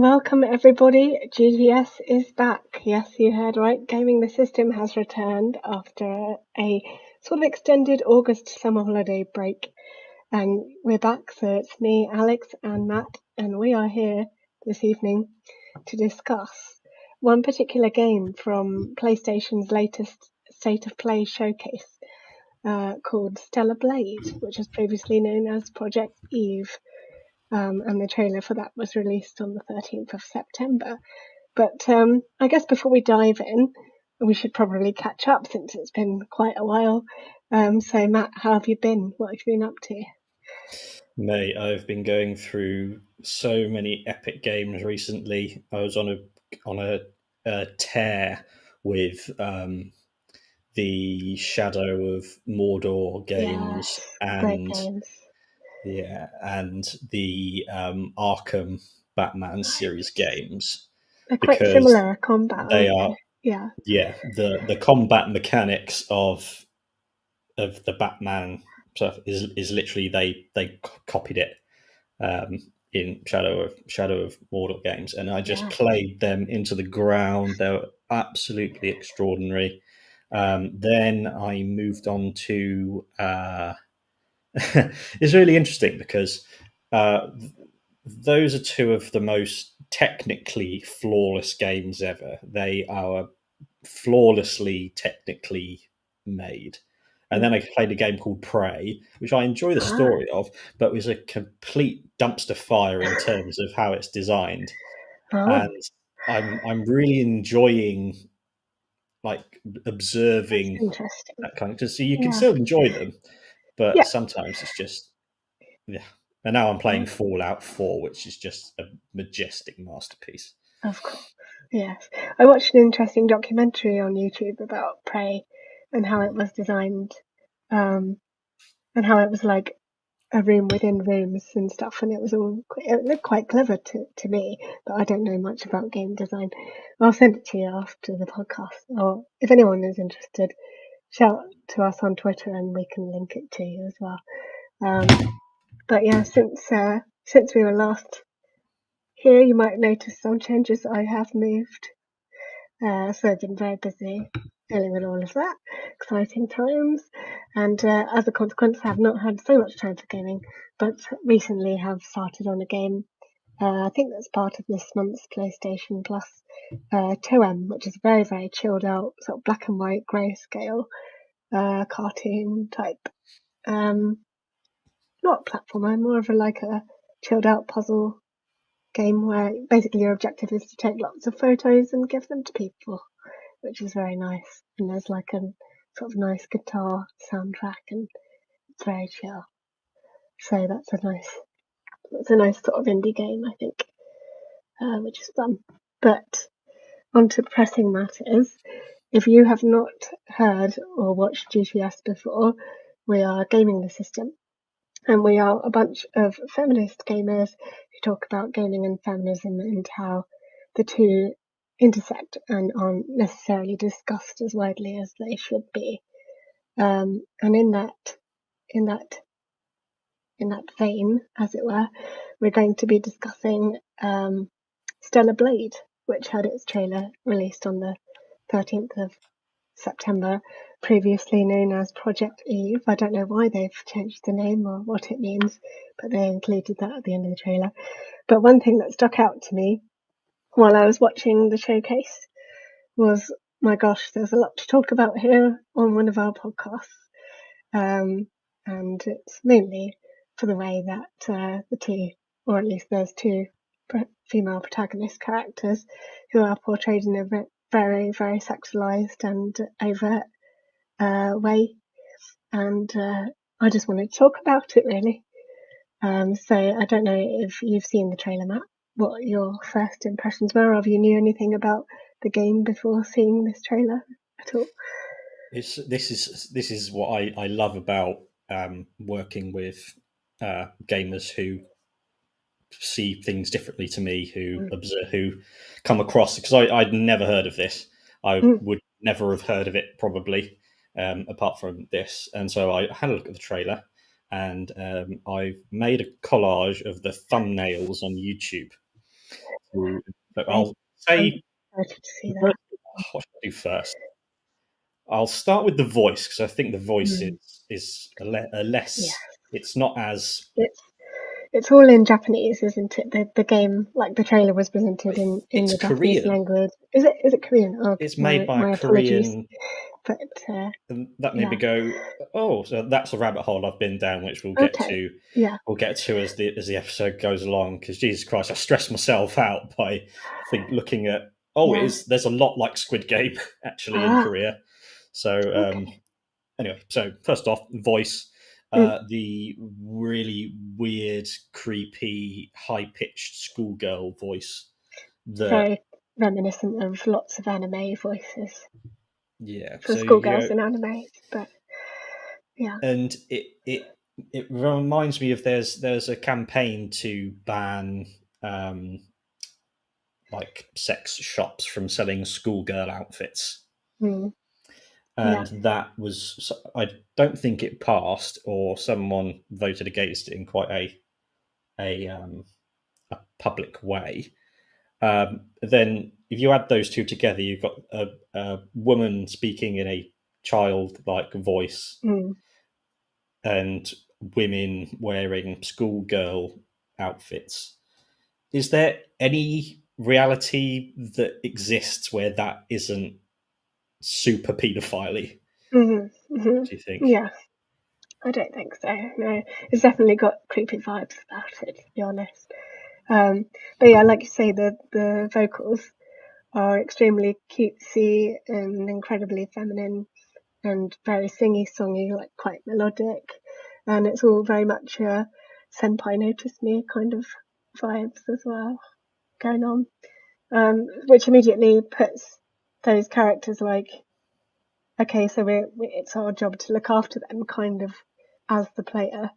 Welcome everybody. GGS is back. Yes, you heard right. Gaming the System has returned after a sort of extended August summer holiday break. And we're back, so it's me, Alex, and Matt, and we are here this evening to discuss one particular game from PlayStation's latest State of Play showcase called Stellar Blade, which was previously known as Project Eve. And the trailer for that was released on the 13th of September. But I guess before we dive in, we should probably catch up since it's been quite a while. So Matt, how have you been? What have you been up to? Mate, I've been going through so many epic games recently. I was on a tear with the Shadow of Mordor games Yes, great and games. the Arkham Batman series games They're quite because similar combat, they aren't are they? Yeah. the combat mechanics of the Batman stuff is literally they copied it in Shadow of Mordor games, and I just Yeah. played them into the ground. They were absolutely extraordinary. Then I moved on to. It's really interesting because uh, those are two of the most technically flawless games ever. They are flawlessly technically made. And then I played a game called Prey, which I enjoy the Ah. story of, but was a complete dumpster fire in terms of how it's designed. Oh, And I'm really enjoying like that's observing interesting. that kind of, because you can Yeah. still enjoy them, but Yeah. sometimes it's just yeah. And now I'm Yeah. playing Fallout 4, which is just a majestic masterpiece. Of course. Yes. I watched an interesting documentary on YouTube about Prey and how it was designed. Um, and how it was like a room within rooms and stuff, and it looked quite clever to me, but I don't know much about game design. I'll send it to you after the podcast, or if anyone is interested, shout to us on Twitter and we can link it to you as well. But yeah, since we were last here, you might notice some changes. I have moved, so I've been very busy dealing with all of that. Exciting times. And as a consequence, I have not had so much time for gaming, but recently have started on a game. I think that's part of this month's PlayStation Plus, Toem, which is very, very chilled out, sort of black and white grayscale, cartoon type. Not platformer, more of a chilled out puzzle game where basically your objective is to take lots of photos and give them to people, which is very nice. And there's like a sort of nice guitar soundtrack, and it's very chill. So that's a nice sort of indie game, I think, which is fun. But on to pressing matters. If you have not heard or watched GTS before, we are Gaming the System, and we are a bunch of feminist gamers who talk about gaming and feminism and how the two intersect and aren't necessarily discussed as widely as they should be. And in that vein, as it were, we're going to be discussing Stellar Blade, which had its trailer released on the 13th of September, previously known as Project Eve. I don't know why they've changed the name or what it means, but they included that at the end of the trailer. But one thing that stuck out to me while I was watching the showcase was, my gosh, there's a lot to talk about here on one of our podcasts. And it's mainly for the way that the two, or at least there's two female protagonist characters who are portrayed in a very, very sexualized and overt way. And I just wanted to talk about it, really. So I don't know if you've seen the trailer, Matt, what your first impressions were, or if you knew anything about the game before seeing this trailer at all. This is what I love about working with gamers who see things differently to me, who Mm. observe, who come across, because I'd never heard of this. I Mm. would never have heard of it probably, apart from this. And so I had a look at the trailer, and I've made a collage of the thumbnails on YouTube. But Okay. I'll I'm say, excited to see what that. should I do first? I'll start with the voice because I think the voice Mm, is yeah, less. It's not as. it's it's all in Japanese, isn't it? The game, like the trailer, was presented in It's the Japanese Korean. language. Is it Korean? Oh, It's made my by a my apologies. Korean, But and that made me yeah, go, oh, so that's a rabbit hole I've been down, which we'll get okay, to. yeah, We'll get to as the episode goes along. Because Jesus Christ, I stressed myself out by looking at. Oh, yeah. there's a lot like Squid Game actually in Ah, Korea. So okay. anyway, so first off, voice. Mm, The really weird, creepy, high pitched schoolgirl voice that, very reminiscent of lots of anime voices yeah. for So schoolgirls in anime. But yeah, and it reminds me of there's a campaign to ban um, like sex shops from selling schoolgirl outfits, mm, and yeah, that was, I don't think it passed, or someone voted against it in quite a public way. Then if you add those two together, you've got a woman speaking in a childlike voice mm, and women wearing schoolgirl outfits. Is there any reality that exists where that isn't super paedophily, do you think? yeah. I don't think so. No, it's definitely got creepy vibes about it, to be honest. But yeah, like you say, the vocals are extremely cutesy and incredibly feminine and very singy songy, like quite melodic, and it's all very much senpai notice me kind of vibes as well going on, which immediately puts those characters like, okay, so it's our job to look after them, kind of, as the player.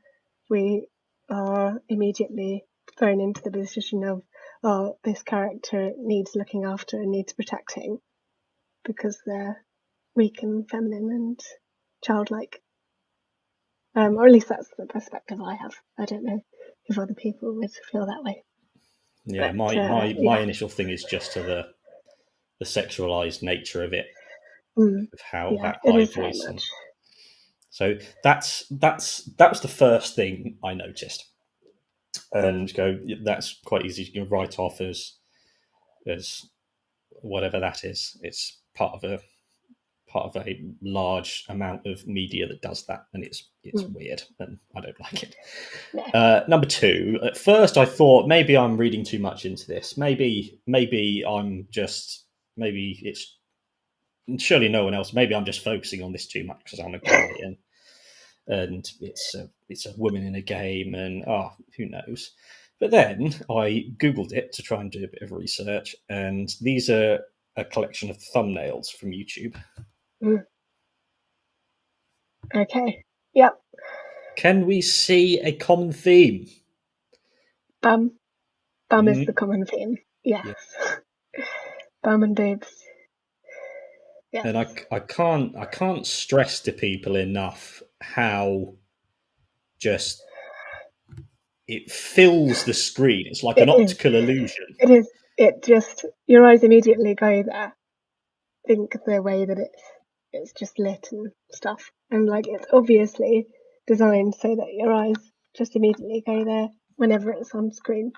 We are immediately thrown into the position of, oh, this character needs looking after and needs protecting because they're weak and feminine and childlike. Or at least that's the perspective I have. I don't know if other people would feel that way. Yeah, But my yeah, initial thing is just to the sexualized nature of it, mm, of how yeah, that it high is very voice, much. and so that was the first thing I noticed, and go, that's quite easy to write off as whatever that is. It's part of a large amount of media that does that, and it's Mm, weird, and I don't like it. no. Number two, at first I thought maybe I'm reading too much into this. Maybe I'm just, maybe it's, surely no one else. Maybe I'm just focusing on this too much because I'm a guy, and it's a woman in a game, and who knows. But then I googled it to try and do a bit of research, and these are a collection of thumbnails from YouTube. Mm, okay. Yep. Can we see a common theme? Bum. Bum is the Mm, common theme. Yes. yeah. Bum and boobs. Yes. And I can't stress to people enough how just it fills the screen. It's like an It is. optical illusion. It is. It just, your eyes immediately go there. Think the way that it's just lit and stuff. And like it's obviously designed so that your eyes just immediately go there whenever it's on screen.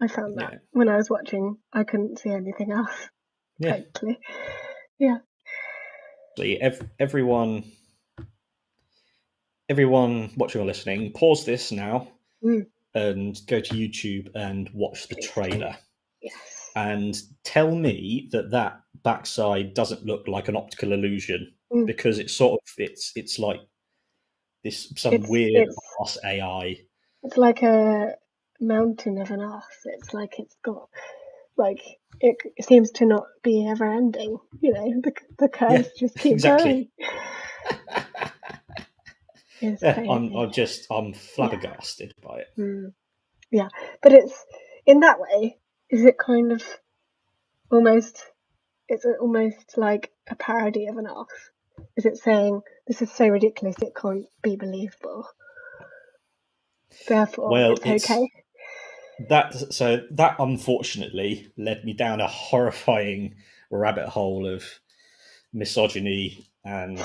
I found that Yeah, when I was watching, I couldn't see anything else. yeah. Totally. Yeah. Everyone, everyone watching or listening, pause this now Mm, and go to YouTube and watch the please do. trailer, Yes. and tell me that backside doesn't look like an optical illusion, Mm. because it's sort of, it's like this, some It's weird it's ass AI. it's like a mountain of an ass. It's like it's got like it seems to not be ever ending. You know, the Yeah, curves just keep exactly. going. It's Yeah, crazy. I'm Yeah. flabbergasted by it. Mm. Yeah. But it's in that way. Is it kind of almost? It's almost like a parody of an ass. Is it saying this is so ridiculous it can't be believable? Therefore, Well, it's okay. that unfortunately led me down a horrifying rabbit hole of misogyny and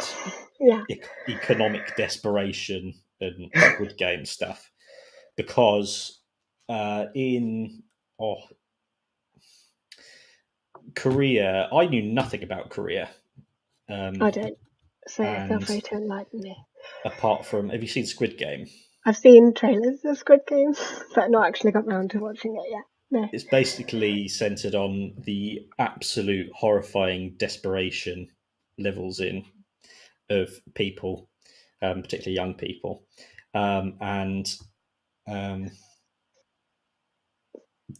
Yeah, economic desperation and Squid Game stuff, because in oh, Korea, I knew nothing about Korea, I um, don't. So feel and free to enlighten me. apart from, have you seen Squid Game? I've seen trailers of Squid Game, but not actually got round to watching it yet. No. It's basically centered on the absolute horrifying desperation levels in of people, particularly young people, and um,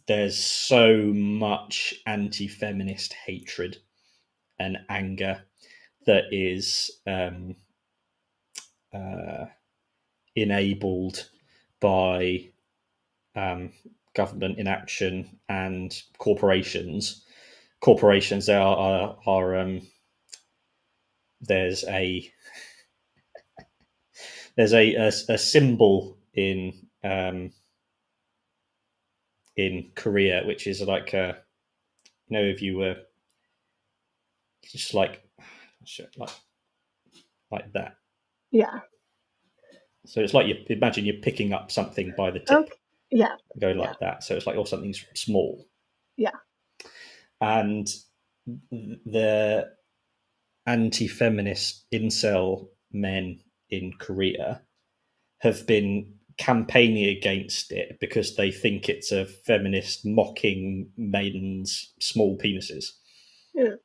there's so much anti-feminist hatred and anger that is uh, enabled by government inaction and corporations. Corporations, there are there's a there's a symbol in Korea, which is like if you were just like like that. Yeah. So it's like you imagine you're picking up something by the tip, Okay. Yeah. go Yeah. like that. So it's like, oh, something's small. Yeah. And the anti-feminist incel men in Korea have been campaigning against it because they think it's a feminist mocking men's small penises. Yeah.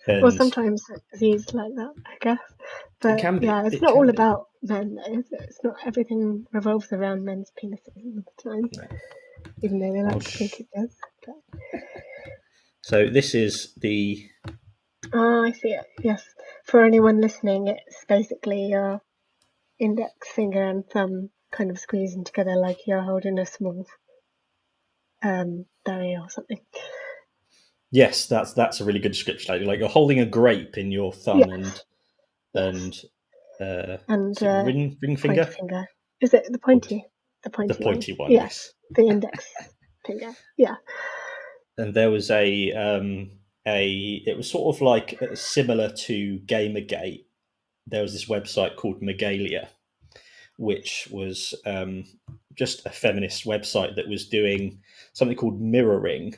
Well, And sometimes it's used like that, I guess. it But can be, yeah, it's it not can all be. about men, though, is it? It's not everything revolves around men's penises all the time, Yeah. even though they I'll like to think it does. But... So this is the Oh, I see it. Yes. For anyone listening, it's basically your index finger and thumb kind of squeezing together like you're holding a small berry or something. yes, that's a really good description. Like you're holding a grape in your thumb Yes. Yes. and And is it ring pointer finger finger. Is it the or pointy? The the pointy one. pointy one? Yes. Yes. The index finger. Yeah. And there was a it was sort of like similar to Gamergate. There was this website called Megalia, which was just a feminist website that was doing something called mirroring,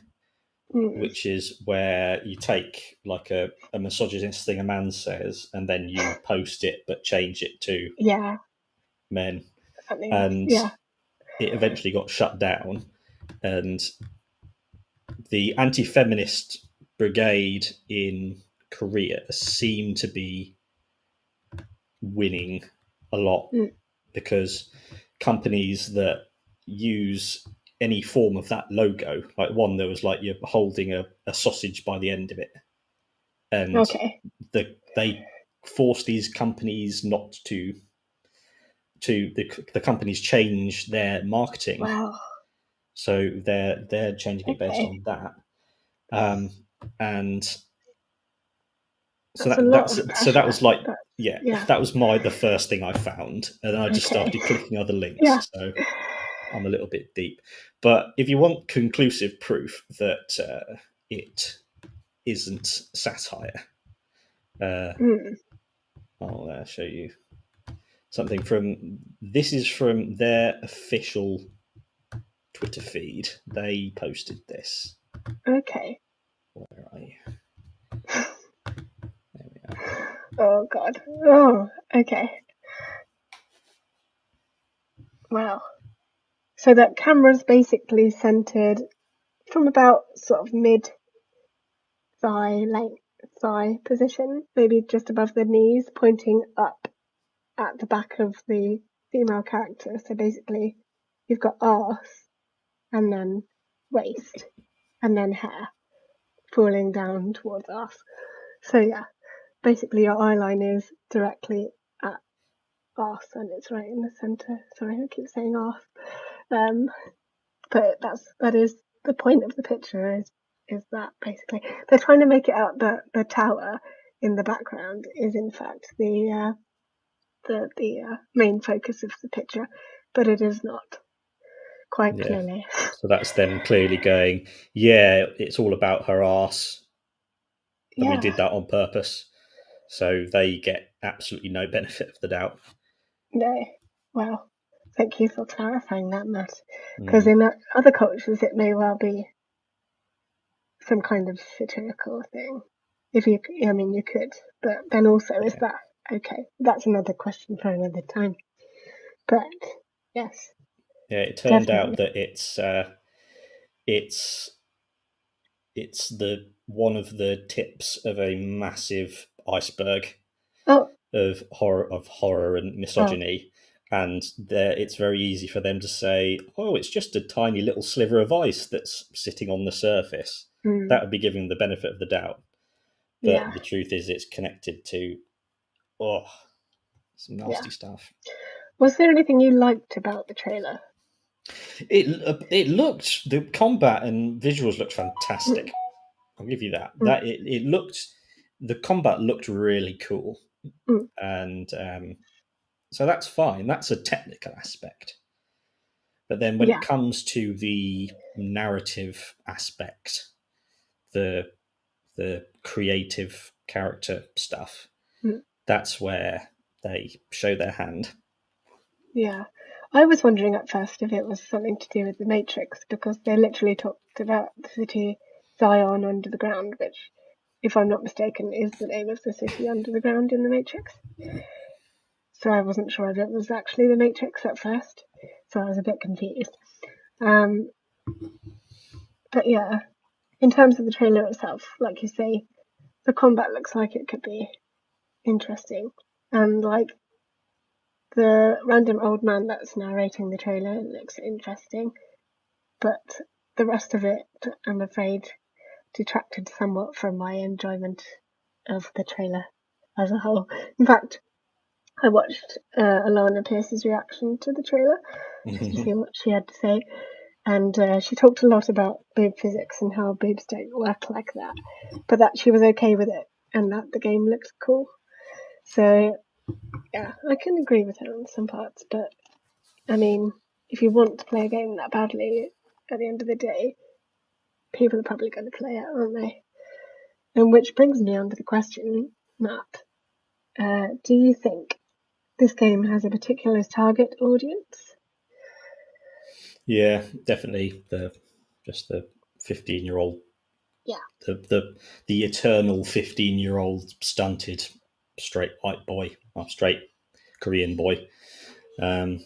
Mm. which is where you take like a misogynist thing a man says and then you post it but change it to Yeah. men. Something else. And Yeah. it eventually got shut down. And the anti feminist brigade in Korea seemed to be winning a lot Mm. because companies that use any form of that logo, like one that was like you're holding a sausage by the end of it, and Okay. they force these companies not to the companies change their marketing, Wow. so they're changing it based Okay. on that, That's and so that's a lot of so that pressure. was like, That's yeah, yeah. that was the first thing I found, and then I just Okay. started clicking other Yeah. links. So I'm a little bit deep, but if you want conclusive proof that it isn't satire, uh, Mm. I'll show you something from. This is from their official Twitter feed. They posted this. Okay. Where are you? There we are. Oh God. Oh. Okay. Wow. So that camera's basically centered from about sort of mid thigh position, maybe just above the knees, pointing up at the back of the female character. So basically, you've got arse and then waist and then hair falling down towards arse. So yeah, basically your eye line is directly at arse and it's right in the centre. Sorry, I keep saying arse. But that is the point of the picture is that basically they're trying to make it out that the tower in the background is in fact the main focus of the picture, but it is not. quite Yeah. clearly. So that's them clearly going, yeah, it's all about her ass, and we Yeah, did that on purpose. So they get absolutely no benefit of the doubt. no. Well, thank you for clarifying that, Matt. Because Mm, in other cultures, it may well be some kind of satirical thing. If you, I mean, you could, but then also, is yeah. that okay? That's another question for another time. But yes, Yeah, it turned out definitely. that it's it's the one of the tips of a massive iceberg Oh, of horror and oh, misogyny, and it's very easy for them to say, "Oh, it's just a tiny little sliver of ice that's sitting on the surface." mm, That would be giving the benefit of the doubt, yeah, but the truth is, it's connected to oh, some yeah. nasty stuff. Was there anything you liked about the trailer? It looked the combat and visuals looked Mm, fantastic. I'll give you that. mm, It looked the combat looked really cool, mm, and so that's fine. That's a technical aspect. But then when it yeah, comes to the narrative aspect, the the creative character stuff, mm, that's where they show their hand. yeah. I was wondering at first if it was something to do with the Matrix because they literally talked about the city Zion under the ground, which, if I'm not mistaken, is the name of the city under the ground in the Matrix. So I wasn't sure if it was actually the Matrix at first. So I was a bit confused. Um, but yeah, in terms of the trailer itself, like you say, the combat looks like it could be interesting. And like the random old man that's narrating the trailer looks interesting. But the rest of it, I'm afraid, detracted somewhat from my enjoyment of the trailer as a whole. In fact, I watched Alana Pierce's reaction to the trailer just to see what she had to say, and she talked a lot about boob physics and how boobs don't work like that, but that she was okay with it and that the game looked cool. So yeah, I can agree with her on some parts, but I mean, if you want to play a game that badly, at the end of the day, people are probably going to play it, aren't they? And which brings me on to the question, Matt. Do you think this game has a particular target audience? Yeah, definitely the 15-year-old, Yeah. the eternal 15-year-old stunted straight white boy, or straight Korean boy, um,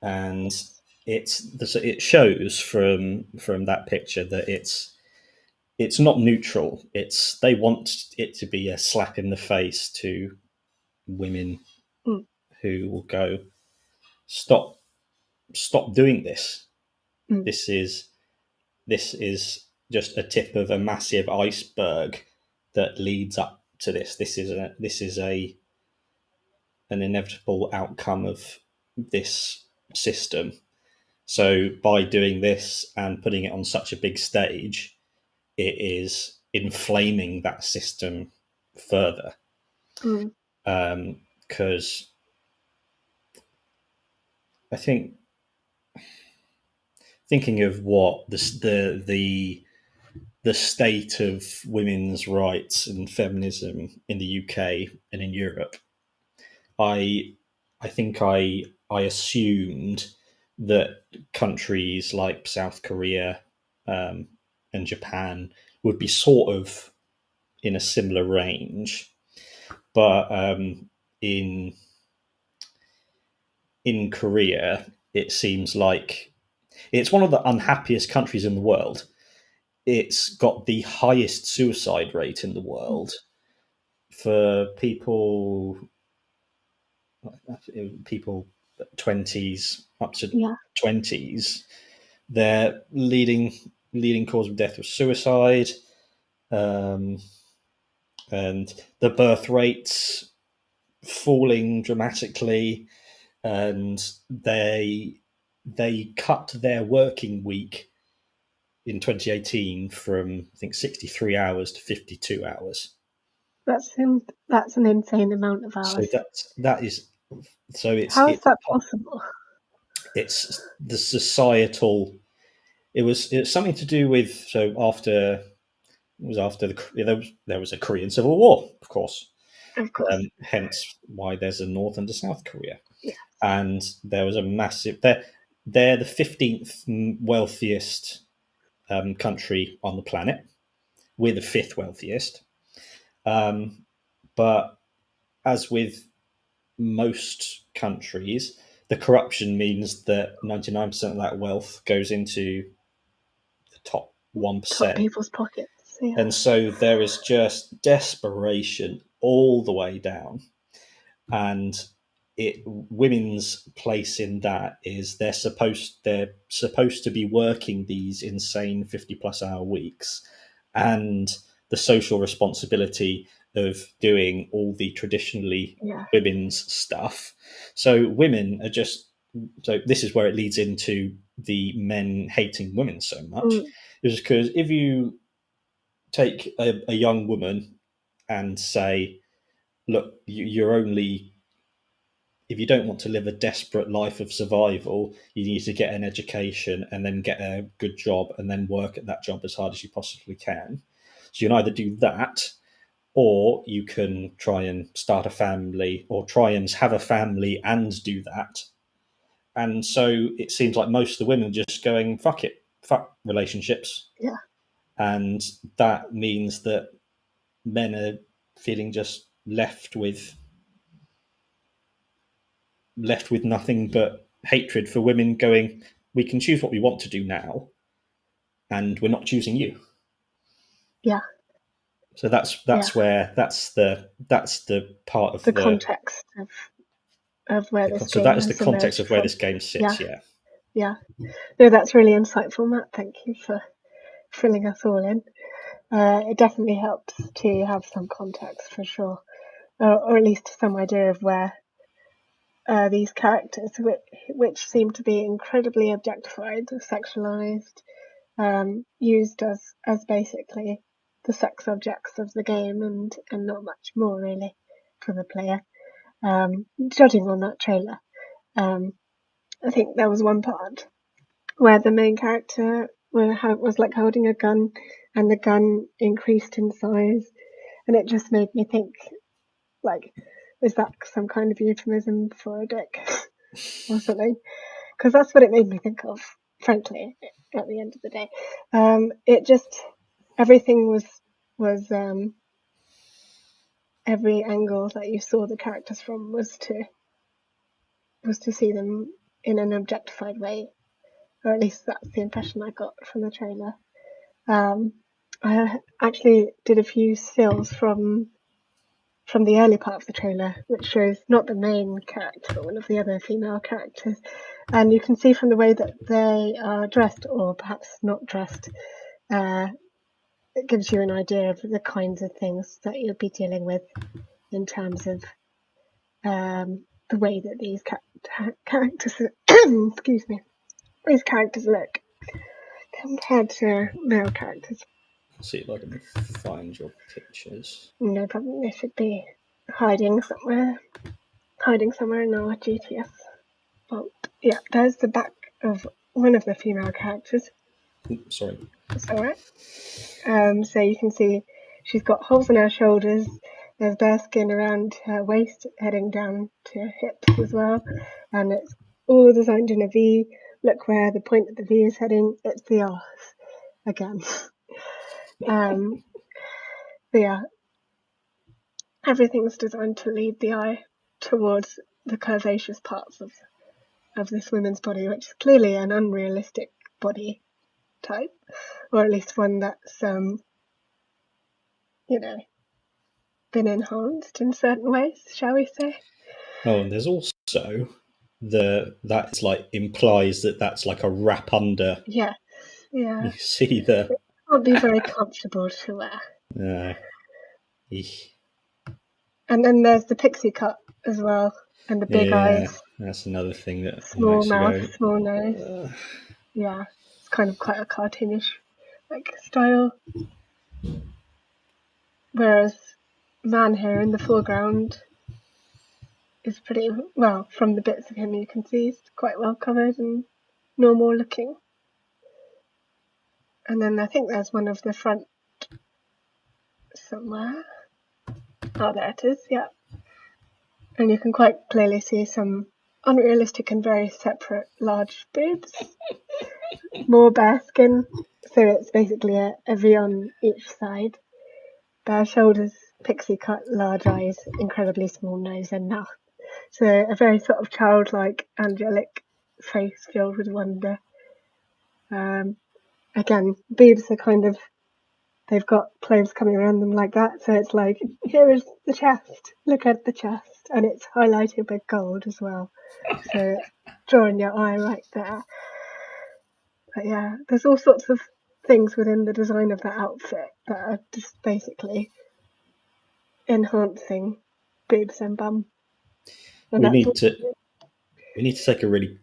and Yes. it shows from that picture that it's not neutral. It's they want it to be a slap in the face to women Mm, who will go, stop doing this. mm, This is this is just a tip of a massive iceberg that leads up to this. This is a an inevitable outcome of this system. So by doing this and putting it on such a big stage, it is inflaming that system further. mm, Because I think thinking of what the state of women's rights and feminism in the UK and in Europe, I I think I assumed that countries like South Korea um, and Japan would be sort of in a similar range, but in in Korea, it seems like it's one of the unhappiest countries in the world. It's got the highest suicide rate in the mm. world for people 20s up to Yeah, 20s. Their leading cause of death was suicide, um, and the birth rates falling dramatically, and they cut their working week in 2018 from I think 63 hours to 52 hours. that's an insane amount of So hours. that is so How is that possible? it's the societal. It's something to do with, so after it was after there was a Korean Civil War, of course. Of course. Hence why there's a North and a South Korea. Yeah. And there was a massive. They're the 15th wealthiest country on the planet. We're the 5th wealthiest. But as with most countries, the corruption means that 99% of that wealth goes into the top 1%. Top people's pockets. Yeah. And so there is just desperation all the way down. And women's place in that is they're supposed to be working these insane 50+ hour weeks, and the social responsibility of doing all the traditionally women's stuff. So women are just, so this is where it leads into the men hating women so much, is because if you take a young woman and say, look, you're only, if you don't want to live a desperate life of survival, you need to get an education and then get a good job and then work at that job as hard as you possibly can. So you can either do that, or you can try and start a family, or try and have a family and do that. And so it seems like most of the women are just going, fuck it, fuck relationships. Yeah. And that means that men are feeling just left with nothing but hatred for women, going, we can choose what we want to do now, and we're not choosing you. Yeah. So that's where that's the part of the context of where this so game that is the has context emerged of where from. this game sits. Yeah. No, that's really insightful, Matt. Thank you for filling us all in. It definitely helps to have some context, for sure, or at least some idea of where these characters, which seem to be incredibly objectified, sexualized, used as basically the sex objects of the game, and not much more really for the player. Judging on that trailer, I think there was one part where the main character was like holding a gun, and the gun increased in size, and it just made me think, like, is that some kind of euphemism for a dick or something? Because that's what it made me think of, frankly, at the end of the day. It just, everything was every angle that you saw the characters from was to see them in an objectified way, or at least that's the impression I got from the trailer. I actually did a few stills from the early part of the trailer, which shows not the main character, but one of the other female characters, and you can see from the way that they are dressed, or perhaps not dressed, it gives you an idea of the kinds of things that you'll be dealing with in terms of the way that these characters excuse me, these characters look compared to male characters. Let's see if I can find your pictures. No problem. They should be hiding somewhere in our GTS vault. Yeah, there's the back of one of the female characters. Sorry. That's alright. So you can see she's got holes in her shoulders. There's bare skin around her waist, heading down to her hips as well. And it's all designed in a V. Look where the point of the V is heading. It's the arse again. But yeah, everything's designed to lead the eye towards the curvaceous parts of this woman's body, which is clearly an unrealistic body type, or at least one that's been enhanced in certain ways, shall we say. Oh, and there's also that like implies that that's like a wrap under. Yeah. You see the. It can't be very comfortable to wear. And then there's the pixie cut as well, and the big eyes. That's another thing that small mouth, small nose. Yeah, it's kind of quite a cartoonish style. Whereas man here in the foreground is pretty well, from the bits of him you can see, he's quite well covered and normal looking. And then I think there's one of the front somewhere. Oh, there it is, yeah. And you can quite clearly see some unrealistic and very separate large boobs. More bare skin, so it's basically a V on each side. Bare shoulders, pixie cut, large eyes, incredibly small nose and mouth. So a very sort of childlike, angelic face filled with wonder. Again, boobs are kind of, they've got clothes coming around them like that, so it's like, here is the chest, look at the chest, and it's highlighted with gold as well, so it's drawing your eye right there. But yeah, there's all sorts of things within the design of that outfit that are just basically enhancing boobs and bum. And We that's need to take a really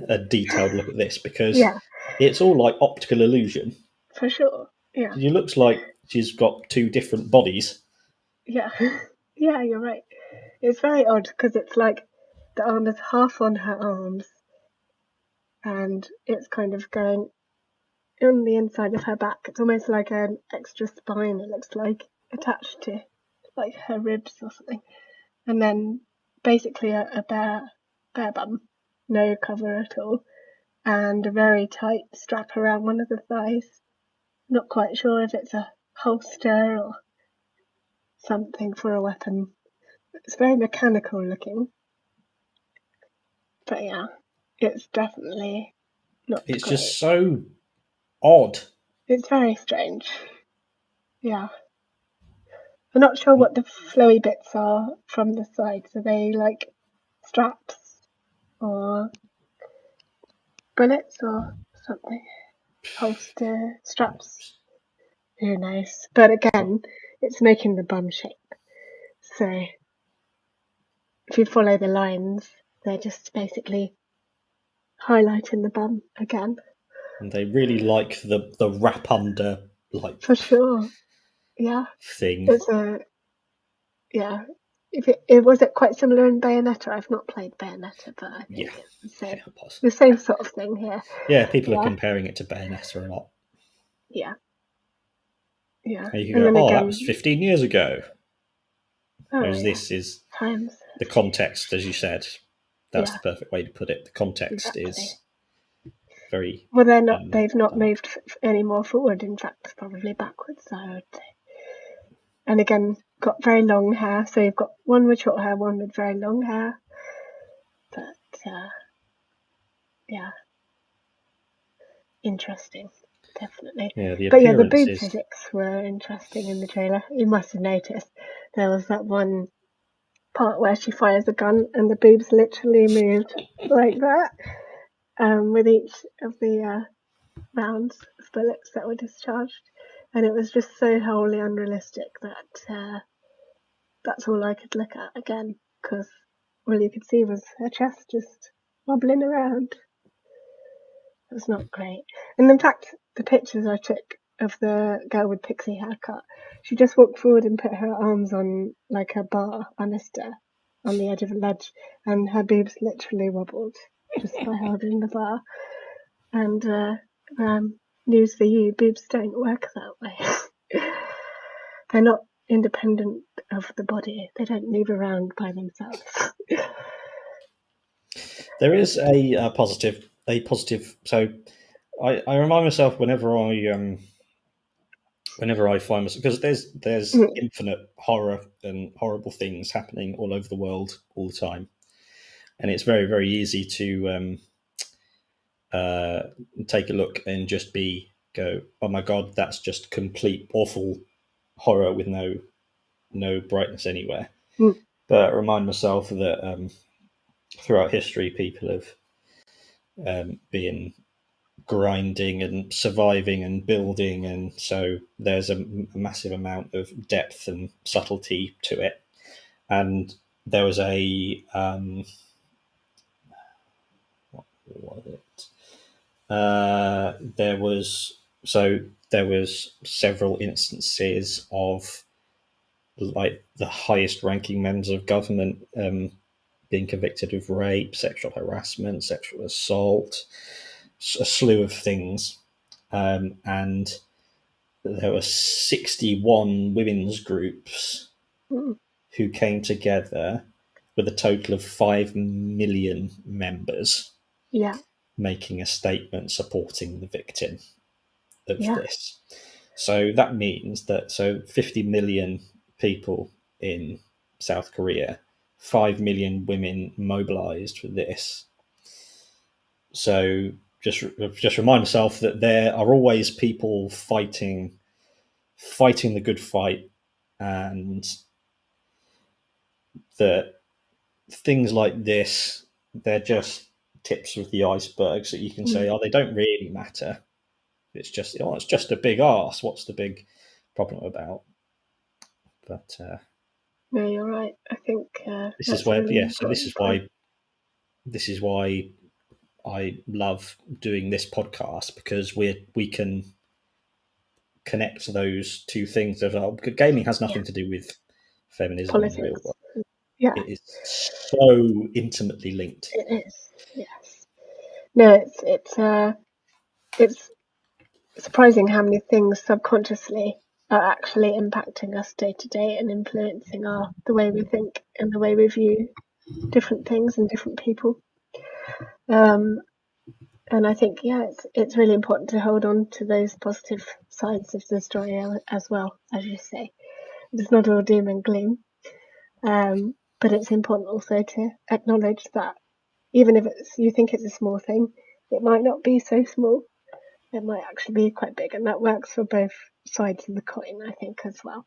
a detailed look at this, because yeah, it's all like optical illusion. for sure. Yeah, It looks like she's got two different bodies. yeah, yeah, you're right. It's very odd because it's like the arm is half on her arms and it's kind of going on the inside of her back. It's almost like an extra spine, it looks like, attached to like her ribs or something. And then basically a bare bum, no cover at all, and a very tight strap around one of the thighs. Not quite sure if it's a holster or something for a weapon. It's very mechanical looking. But yeah, it's definitely not It's great. just so odd. It's very strange. Yeah. I'm not sure what the flowy bits are from the sides. Are they like straps or bullets or something? Holster, straps? Who knows? But again, it's making the bum shape. So if you follow the lines, they're just basically highlighting the bum again. And they really like the wrap under For sure. Yeah. thing. It's a, yeah. If it was it quite similar in Bayonetta? I've not played Bayonetta, but I Yeah, think it's the possibly. same sort of thing here. Yeah, people are Yeah. comparing it to Bayonetta a lot. Yeah. Yeah. And you can And go, then oh, that was again, 15 years ago. oh Whereas yeah, this is times. the context, as you said. That's Yeah, the perfect way to put it. The context exactly. is very Well, they've not dark. moved any more forward. In fact, probably backwards, I would say. And again, got very long hair. So you've got one with short hair, one with very long hair. But yeah, interesting, definitely. Yeah, the But yeah, the appearance boob is. physics were interesting in the trailer. You must have noticed there was that one part where she fires a gun and the boobs literally moved like that, with each of the rounds of bullets that were discharged, and it was just so wholly unrealistic that that's all I could look at again, because all you could see was her chest just wobbling around. It was not great. And in fact, the pictures I took of the girl with pixie haircut, she just walked forward and put her arms on like a bar banister on the edge of a ledge, and her boobs literally wobbled just by holding the bar. And news for you, boobs don't work that way. They're not independent of the body. They don't move around by themselves. There is a positive. A positive. So I remind myself whenever I find myself, because there's infinite horror and horrible things happening all over the world all the time, and it's very, very easy to take a look and just go, oh my god, that's just complete awful horror with no brightness anywhere. But I remind myself that throughout history, people have been grinding and surviving and building, and so there's a massive amount of depth and subtlety to it. And there was what was it? There was several instances of like the highest ranking members of government being convicted of rape, sexual harassment, sexual assault, a slew of things. And there were 61 women's groups who came together with a total of 5 million members, making a statement supporting the victim of this. So that means that 50 million people in South Korea, 5 million women mobilized for this. So just remind myself that there are always people fighting the good fight, and that things like this, they're just tips of the iceberg. So you can say, oh, they don't really matter. It's just, oh, it's just a big arse. What's the big problem about? But no, you're right. I think this is that's a where, really so this important is point. why I love doing this podcast, because we can connect those two things. Gaming has nothing to do with feminism in the real Politics. world. Yeah, It is so intimately linked. it is. Yes. No, it's surprising how many things subconsciously are actually impacting us day to day and influencing the way we think and the way we view different things and different people. And I think, it's really important to hold on to those positive sides of the story as well, as you say. It's not all doom and gloom, but it's important also to acknowledge that even if you think it's a small thing, it might not be so small. It might actually be quite big, and that works for both sides of the coin, I think, as well.